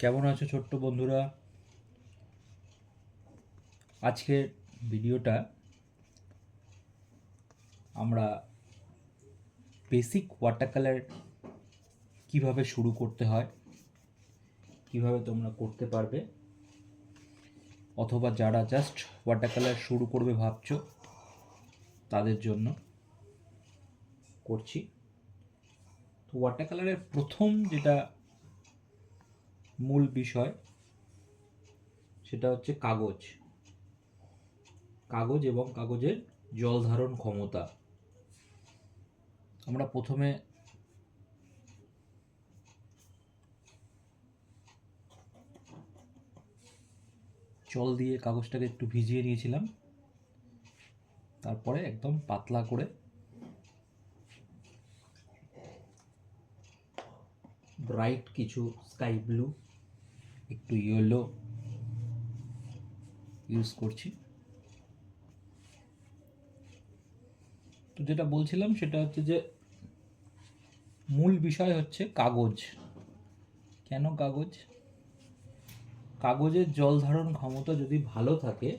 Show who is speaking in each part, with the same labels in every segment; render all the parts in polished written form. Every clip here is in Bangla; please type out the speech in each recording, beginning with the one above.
Speaker 1: কেমন আছো ছোট্ট বন্ধুরা? আজকের ভিডিওটা আমরা বেসিক ওয়াটার কালার কীভাবে শুরু করতে হয়, কিভাবে তোমরা করতে পারবে, অথবা যারা জাস্ট ওয়াটার কালার শুরু করবে ভাবছো তাদের জন্য করছি। তো ওয়াটার কালারের প্রথম যেটা মূল বিষয় সেটা হচ্ছে কাগজ এবং কাগজের জল ধারণ ক্ষমতা। আমরা প্রথমে জল দিয়ে কাগজটাকে একটু ভিজিয়ে নিয়েছিলাম, তারপরে একদম পাতলা করে ব্রাইট কিছু স্কাই ব্লু, একটু ইয়েলো ইউজ করছি। তো যেটা বলছিলাম সেটা হচ্ছে যে মূল বিষয় হচ্ছে কাগজ। কেন কাগজ? কাগজের জল ধারণ ক্ষমতা যদি ভালো থাকে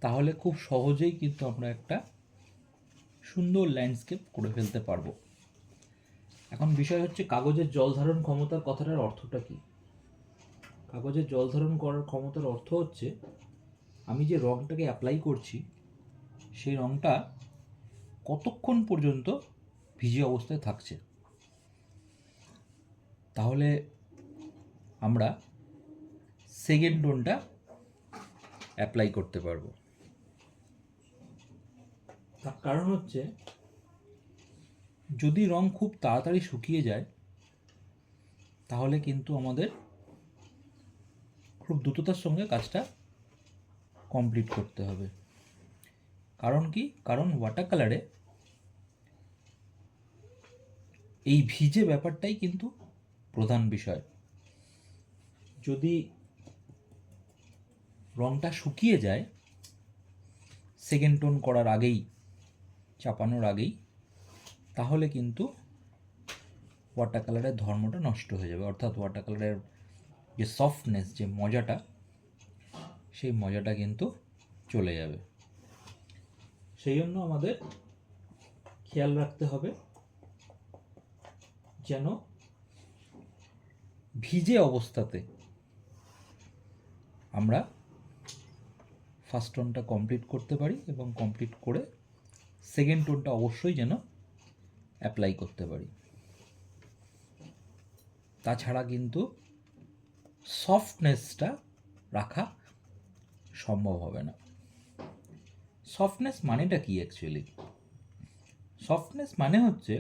Speaker 1: তাহলে খুব সহজেই কিন্তু আমরা একটা সুন্দর ল্যান্ডস্কেপ করে ফেলতে পারবো। এখন বিষয় হচ্ছে কাগজের জল ধারণ ক্ষমতার কথাটার অর্থটা কি? কাগজের জল ধারণ করার ক্ষমতার অর্থ হচ্ছে আমি যে রঙটাকে অ্যাপ্লাই করছি সেই রঙটা কতক্ষণ পর্যন্ত ভিজে অবস্থায় থাকছে। তাহলে আমরা সেকেন্ড টোনটা অ্যাপ্লাই করতে পারবো। তার কারণ হচ্ছে যদি রং খুব তাড়াতাড়ি শুকিয়ে যায় তাহলে কিন্তু আমাদের খুব দ্রুততার সঙ্গে কাজটা কমপ্লিট করতে হবে। কারণ কি? কারণ ওয়াটার কালারে এই ভিজে ব্যাপারটাই কিন্তু প্রধান বিষয়। যদি রংটা শুকিয়ে যায় সেকেন্ড টোন করার আগেই, চাপানোর আগেই, তাহলে কিন্তু ওয়াটার কালারের ধর্মটা নষ্ট হয়ে যাবে, অর্থাৎ ওয়াটার কালারের যে সফটনেস, যে মজাটা, সেই মজাটা কিন্তু চলে যাবে। সেই জন্য আমাদের খেয়াল রাখতে হবে যেন ভিজে অবস্থাতে আমরা ফার্স্ট টোনটা কমপ্লিট করতে পারি এবং কমপ্লিট করে সেকেন্ড টোনটা অবশ্যই যেন অ্যাপ্লাই করতে পারি। তাছাড়া কিন্তু সফটনেসটা রাখা সম্ভব হবে না। সফটনেস মানেটা কি অ্যাকচুয়ালি? সফটনেস মানে হচ্ছে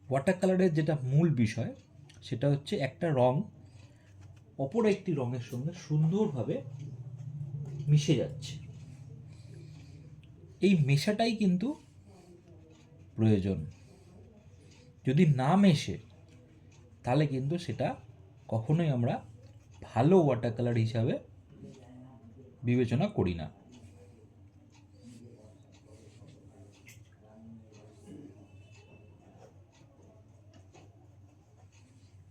Speaker 1: ওয়াটার কালারের যেটা মূল বিষয় সেটা হচ্ছে একটা রং অপর একটি রঙের সঙ্গে সুন্দরভাবে মিশে যাচ্ছে। এই মেশাটাই কিন্তু প্রয়োজন। যদি না মেশে তাহলে কিন্তু সেটা কখনোই আমরা ভালো ওয়াটার কালার হিসাবে বিবেচনা করি না।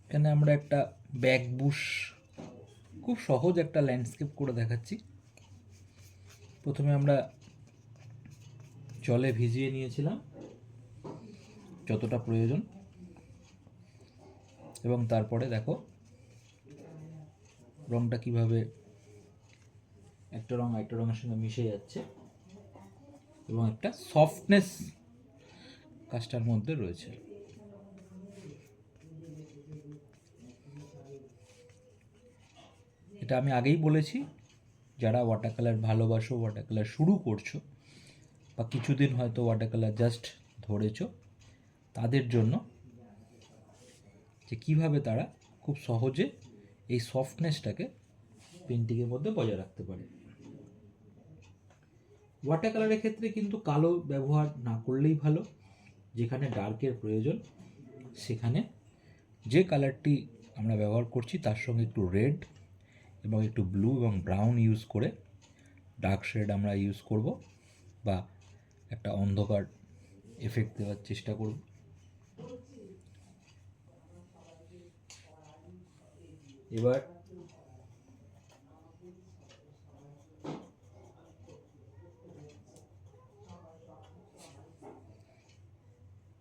Speaker 1: এখানে আমরা একটা ব্যাক বুশ, খুব সহজ একটা ল্যান্ডস্কেপ করে দেখাচ্ছি। প্রথমে আমরা জলে ভিজিয়ে নিয়েছিলাম যতটা প্রয়োজন, এবং তারপরে দেখো রংটা কিভাবে একটা রং একটা রঙের সঙ্গে মিশে যাচ্ছে এবং একটা সফটনেস কাজটার মধ্যে রয়েছে। এটা আমি আগেই বলেছি, যারা ওয়াটার কালার ভালোবাসো, ওয়াটার কালার শুরু করছো, বা কিছুদিন হয়তো ওয়াটার কালার জাস্ট ধরেছো, তাদের জন্য যে কীভাবে তারা খুব সহজে এই সফটনেসটাকে পেন্টিংয়ের মধ্যে বজায় রাখতে পারে। ওয়াটার কালারের ক্ষেত্রে কিন্তু কালো ব্যবহার না করলেই ভালো। যেখানে ডার্কের প্রয়োজন সেখানে যে কালারটি আমরা ব্যবহার করছি তার সঙ্গে একটু রেড এবং একটু ব্লু এবং ব্রাউন ইউজ করে ডার্ক শেড আমরা ইউজ করব, বা একটা অন্ধকার এফেক্ট দেওয়ার চেষ্টা করব। এবার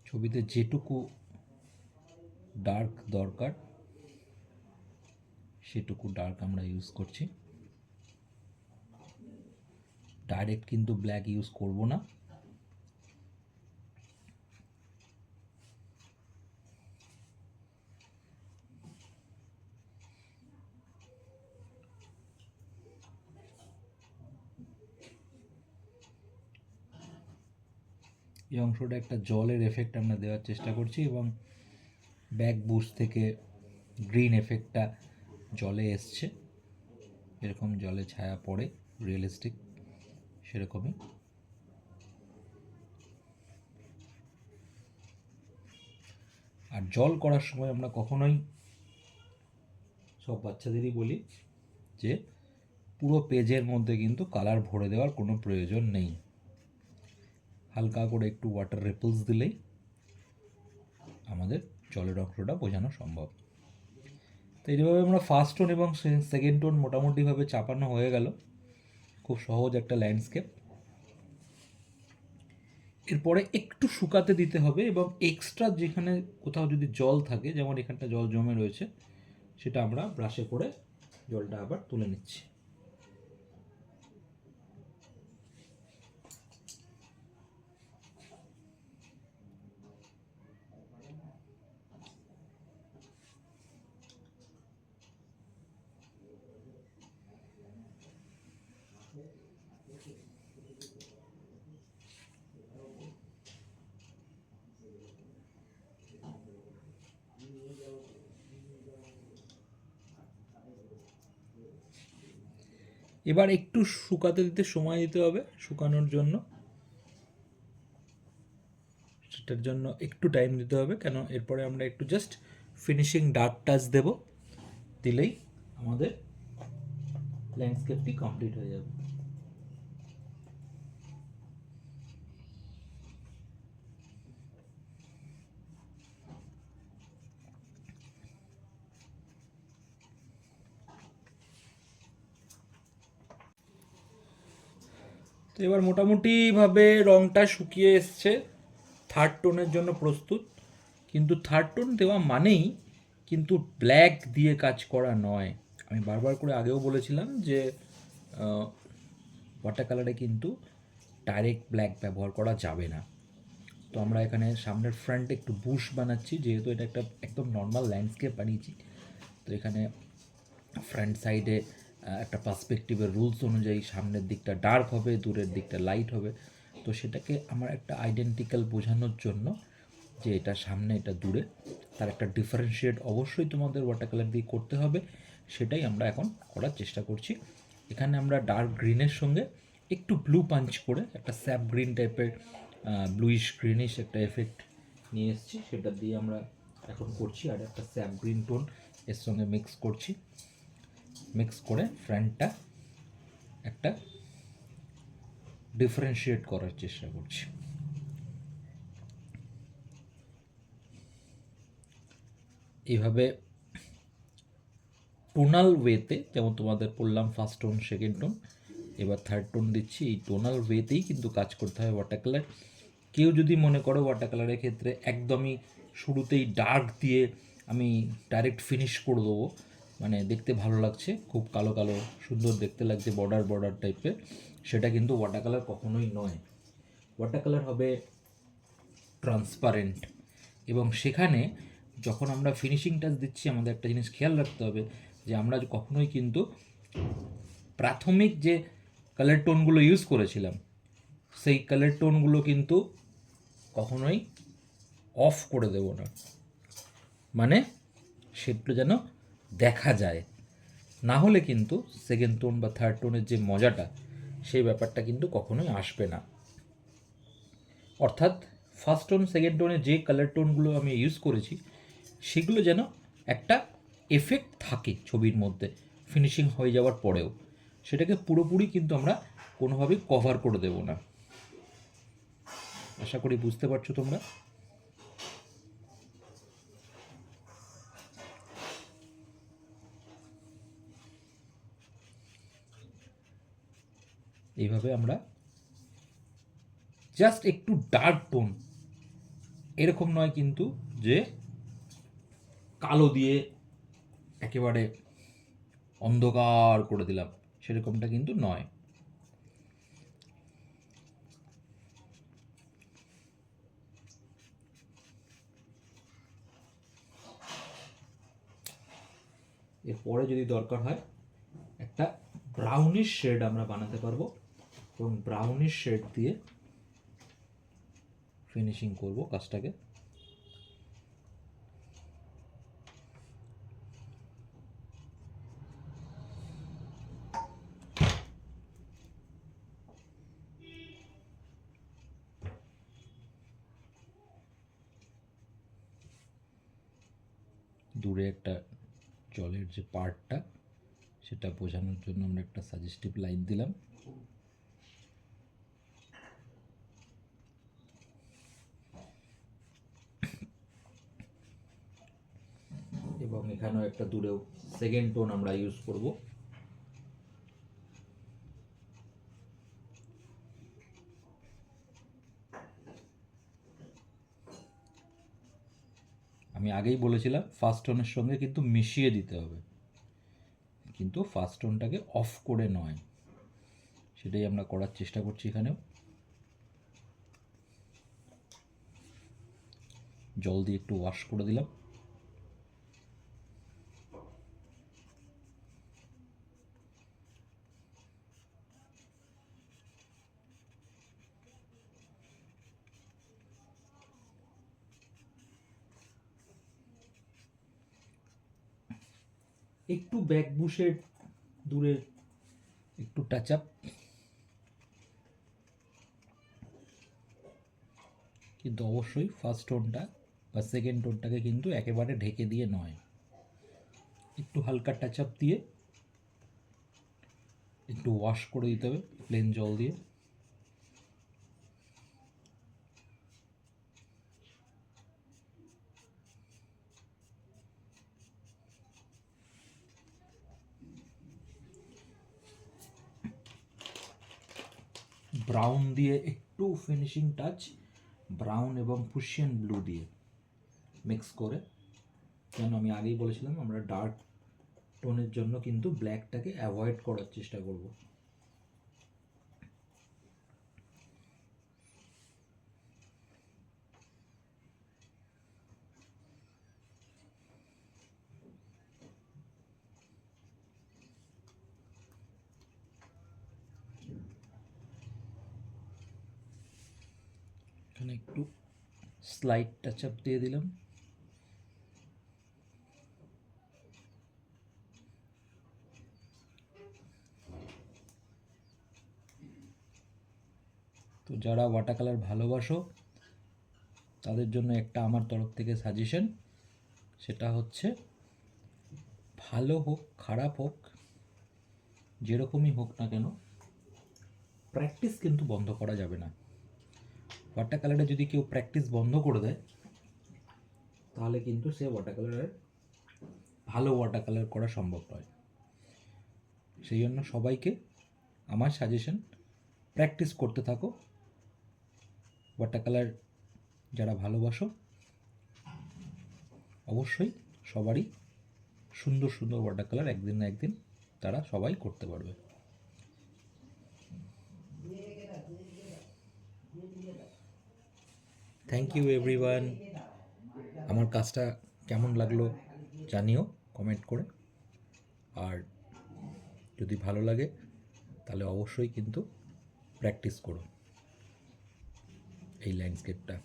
Speaker 1: ছবিতে যেটুকু ডার্ক দরকার সেটুকু ডার্ক আমরা ইউজ করছি। ডাইরেক্ট কিন্তু ব্ল্যাক ইউজ করব না। এই অংশটা একটা জলের এফেক্ট আমরা দেওয়ার চেষ্টা করছি এবং ব্যাক বুশ থেকে গ্রিন এফেক্টটা জলে এসছে, এরকম জলে ছায়া পড়ে রিয়েলিস্টিক সেরকমই। আর জল করার সময় আমরা কখনোই, সব বাচ্চাদেরই বলি যে পুরো পেজের মধ্যে কিন্তু কালার ভরে দেওয়ার কোনো প্রয়োজন নেই। হালকা করে একটু ওয়াটার রিপলস দিলেই আমাদের জলের অংশটা বোঝানো সম্ভব। তো এইভাবে আমরা ফার্স্ট টোন এবং সেকেন্ড টোন মোটামুটিভাবে চাপানো হয়ে গেল। খুব সহজ একটা ল্যান্ডস্কেপ। এরপরে একটু শুকাতে দিতে হবে এবং এক্সট্রা যেখানে কোথাও যদি জল থাকে, যেমন এখানটা জল জমে রয়েছে, সেটা আমরা ব্রাশে করে জলটা আবার তুলে নিচ্ছি। এবার একটু শুকাতে দিতে সময় দিতে হবে শুকানোর জন্য, সেটার জন্য একটু টাইম দিতে হবে, কেন এরপরে আমরা একটু জাস্ট ফিনিশিং ডার্ক টাচ দেব, দিলেই আমাদের ল্যান্ডস্কেপটি কমপ্লিট হয়ে যাবে। তো এবার মোটামুটিভাবে রঙটা শুকিয়ে এসছে, থার্ড টোনের জন্য প্রস্তুত। কিন্তু থার্ড টোন দেওয়া মানেই কিন্তু ব্ল্যাক দিয়ে কাজ করা নয়। আমি বারবার করে আগেও বলেছিলাম যে ওয়াটার কালারে কিন্তু ডাইরেক্ট ব্ল্যাক ব্যবহার করা যাবে না। তো আমরা এখানে সামনের ফ্রন্টে একটু বুশ বানাচ্ছি, যেহেতু এটা একটা একদম নর্মাল ল্যান্ডস্কেপ বানিয়েছি। তো এখানে ফ্রন্ট সাইডে একটা পার্সপেক্টিভের রুলস অনুযায়ী সামনের দিকটা ডার্ক হবে, দূরের দিকটা লাইট হবে। তো সেটাকে আমার একটা আইডেন্টিক্যাল বোঝানোর জন্য যে এটা সামনে এটা দূরে, তার একটা ডিফারেন্সিয়েট অবশ্যই তোমাদের ওয়াটার কালার দিয়ে করতে হবে, সেটাই আমরা এখন করার চেষ্টা করছি। এখানে আমরা ডার্ক গ্রিনের সঙ্গে একটু ব্লু পাঞ্চ করে একটা স্যাপ গ্রিন টাইপের ব্লুইশ গ্রিনিশ একটা এফেক্ট নিয়ে এসেছি, সেটা দিয়ে আমরা এখন করছি। আর একটা স্যাপ গ্রিন টোন এর সঙ্গে মিক্স করে ফ্রন্টটা একটা ডিফারেন্সিয়েট করার চেষ্টা করছি। এইভাবে টোনাল ওয়েতে, যেমন তোমাদের বললাম ফার্স্ট টোন সেকেন্ড টোন, এবার থার্ড টোন দিচ্ছি, এই টোনাল ওয়েতেই কিন্তু কাজ করতে হয় ওয়াটার কালার। কেউ যদি মনে করো ওয়াটার কালারের ক্ষেত্রে একদমই শুরুতেই ডার্ক দিয়ে আমি ডাইরেক্ট ফিনিশ করে দেবো, মানে দেখতে ভালো লাগছে, খুব কালো কালো সুন্দর দেখতে লাগছে বর্ডার টাইপের, সেটা কিন্তু ওয়াটার কালার কখনোই নয়। ওয়াটার কালার হবে ট্রান্সপারেন্ট, এবং সেখানে যখন আমরা ফিনিশিং টাচ দিচ্ছি আমাদের একটা জিনিস খেয়াল রাখতে হবে যে আমরা কখনোই কিন্তু প্রাথমিক যে কালার টোনগুলো ইউজ করেছিলাম সেই কালার টোনগুলো কিন্তু কখনোই অফ করে দেব না, মানে সেটা যেন দেখা যায়, না হলে কিন্তু সেকেন্ড টোন বা থার্ড টোনের যে মজাটা সেই ব্যাপারটা কিন্তু কখনোই আসবে না। অর্থাৎ ফার্স্ট টোন সেকেন্ড টোনে যে কালার টোনগুলো আমি ইউজ করেছি সেগুলো যেন একটা এফেক্ট থাকে ছবির মধ্যে ফিনিশিং হয়ে যাওয়ার পরেও, সেটাকে পুরোপুরি কিন্তু আমরা কোনোভাবেই কভার করে দেব না। আশা করি বুঝতে পারছো তোমরা। এইভাবে আমরা জাস্ট একটু ডার্ক টোন, এরকম নয় কিন্তু যে কালো দিয়ে একেবারে অন্ধকার করে দিলাম, সেরকমটা কিন্তু নয়। এরপরে যদি দরকার হয় একটা ব্রাউনিশ শেড আমরা বানাতে পারবো, এবং ব্রাউনিশ শেড দিয়ে ফিনিশিং করব কাজটাকে। দূরে একটা জলের যে পার্টটা, সেটা বোঝানোর জন্য আমরা একটা সাজেস্টিভ লাইন দিলাম। এবং এখানেও একটা দূরেও সেকেন্ড টোন আমরা ইউজ করব। আমি আগেই বলেছিলাম ফার্স্ট টোনের সঙ্গে কিন্তু মিশিয়ে দিতে হবে, কিন্তু ফার্স্ট টোনটাকে অফ করে নয়, সেটাই আমরা করার চেষ্টা করছি এখানেও। জল দিয়ে একটু ওয়াশ করে দিলাম। একটু ব্যাক বুশের দূরে একটু টাচ আপ, কিন্তু অবশ্যই ফার্স্ট টোনটা বা সেকেন্ড টোনটাকে কিন্তু একেবারে ঢেকে দিয়ে নয়, একটু হালকা টাচ আপ দিয়ে একটু ওয়াশ করে দিতে হবে প্লেন জল দিয়ে। ব্রাউন দিয়ে একটু ফিনিশিং টাচ, ব্রাউন এবং পুশিয়ান ব্লু দিয়ে মিক্স করে, কেন আমি আগেই বলেছিলাম আমরা ডার্ক টোনের জন্য কিন্তু ব্ল্যাকটাকে অ্যাভয়েড করার চেষ্টা করব। এখানে একটু স্লাইড টাচ আপ দিয়ে দিলাম। তো যারা ওয়াটার কালার ভালোবাসো তাদের জন্য একটা আমার তরফ থেকে সাজেশন, সেটা হচ্ছে ভালো হোক খারাপ হোক যেরকমই হোক না কেন, প্র্যাকটিস কিন্তু বন্ধ করা যাবে না। ওয়াটার কালারে যদি কেউ প্র্যাকটিস বন্ধ করে দেয় তাহলে কিন্তু সে ওয়াটার কালারের ভালো ওয়াটার কালার করা সম্ভব নয়। সেই জন্য সবাইকে আমার সাজেশন, প্র্যাকটিস করতে থাকো। ওয়াটার কালার যারা ভালোবাসো অবশ্যই সবারই সুন্দর সুন্দর ওয়াটার কালার একদিন না একদিন তারা সবাই করতে পারবে। Thank you everyone. আমার কাজটা কেমন লাগলো জানিও কমেন্ট করে, আর যদি ভালো লাগে তাহলে অবশ্যই কিন্তু প্র্যাকটিস করো এই ল্যান্ডস্কেপটা।